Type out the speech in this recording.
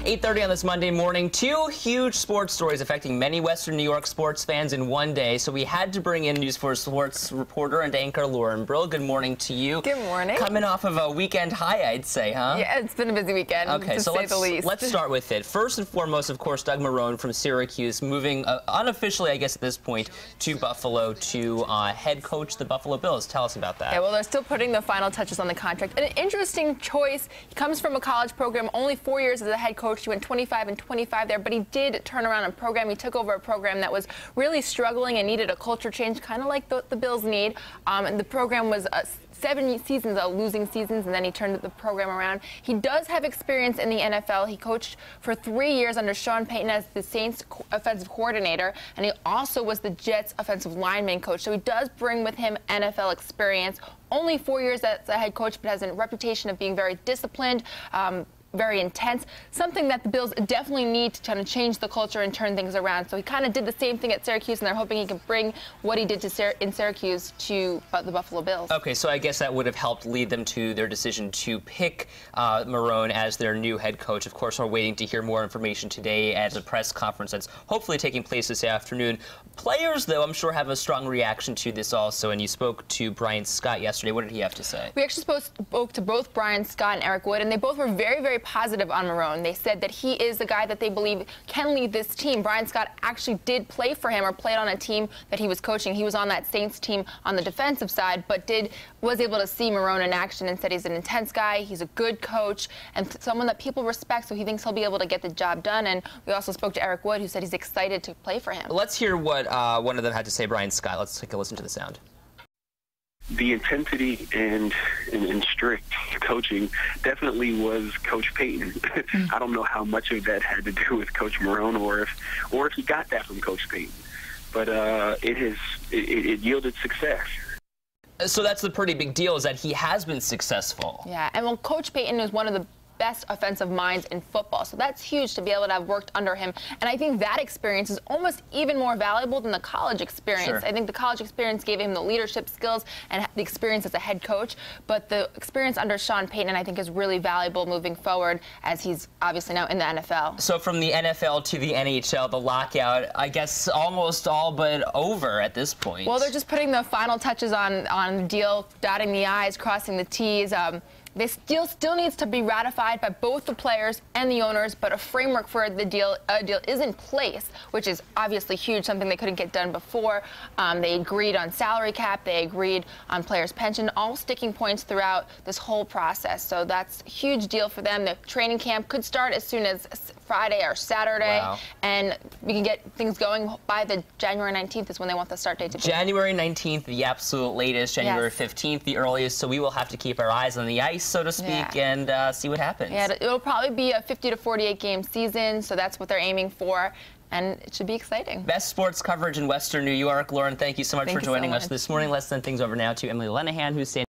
8:30 on this Monday morning. Two huge sports stories affecting many Western New York sports fans in one day. So we had to bring in News 4 sports reporter and anchor Lauren Brill. Good morning to you. Good morning. Coming off of a weekend high, I'd say, huh? Yeah, it's been a busy weekend, okay, to so say the least. Let's start with it. First and foremost, of course, Doug Marone from Syracuse moving unofficially, I guess at this point, to Buffalo to head coach the Buffalo Bills. Tell us about that. Yeah, well, they're still putting the final touches on the contract. An interesting choice. He comes from a college program, only 4 years as a head coach. He went 25 and 25 there, but he did turn around a program. He took over a program that was really struggling and needed a culture change, kind of like the Bills need. And the program was 7 seasons of losing seasons, and then he turned the program around. He does have experience in the NFL. He coached for 3 years under Sean Payton as the Saints offensive coordinator, and he also was the Jets offensive lineman coach. So he does bring with him NFL experience. Only 4 years as a head coach, but has a reputation of being very disciplined, very intense, something that the Bills definitely need to kind of change the culture and turn things around. So he kind of did the same thing at Syracuse, and they're hoping he can bring what he did in Syracuse to the Buffalo Bills. Okay, so I guess that would have helped lead them to their decision to pick Marone as their new head coach. Of course, we're waiting to hear more information today at a press conference that's hopefully taking place this afternoon. Players, though, I'm sure have a strong reaction to this also, and you spoke to Brian Scott yesterday. What did he have to say? We actually spoke to both Brian Scott and Eric Wood, and they both were very, very positive on Marone. They said that he is the guy that they believe can lead this team. Brian Scott actually did play for him, or played on a team that he was coaching. He was on that Saints team on the defensive side, but was able to see Marone in action and said he's an intense guy, he's a good coach, and someone that people respect, so he thinks he'll be able to get the job done. And we also spoke to Eric Wood, who said he's excited to play for him. Let's hear what one of them had to say, Brian Scott. Let's take a listen to the sound. The intensity and strict coaching definitely was Coach Payton. I don't know how much of that had to do with Coach Marone, or if he got that from Coach Payton, but it yielded success. So that's the pretty big deal, is that he has been successful. Yeah, and well, Coach Payton is one of the best offensive minds in football, so that's huge to be able to have worked under him. And I think that experience is almost even more valuable than the college experience. Sure. I think the college experience gave him the leadership skills and the experience as a head coach, but the experience under Sean Payton, I think, is really valuable moving forward, as he's obviously now in the NFL. So from the NFL to the NHL, the lockout, I guess almost all but over at this point. Well, they're just putting the final touches on the deal, dotting the I's, crossing the T's. This deal still needs to be ratified by both the players and the owners, but a framework for the deal is in place, which is obviously huge, something they couldn't get done before. They agreed on salary cap, they agreed on players' pension, all sticking points throughout this whole process. So that's a huge deal for them. The training camp could start as soon as Friday or Saturday, wow, and we can get things going by the January 19th is when they want the start date to be. January 19th, the absolute latest, January 15th, the earliest, so we will have to keep our eyes on the ice, so to speak, and see what happens. Yeah, it'll probably be a 50 to 48 game season, so that's what they're aiming for, and it should be exciting. Best sports coverage in Western New York. Lauren, thank you so much for joining us this morning. Let's send things over now to Emily Lenahan, who's standing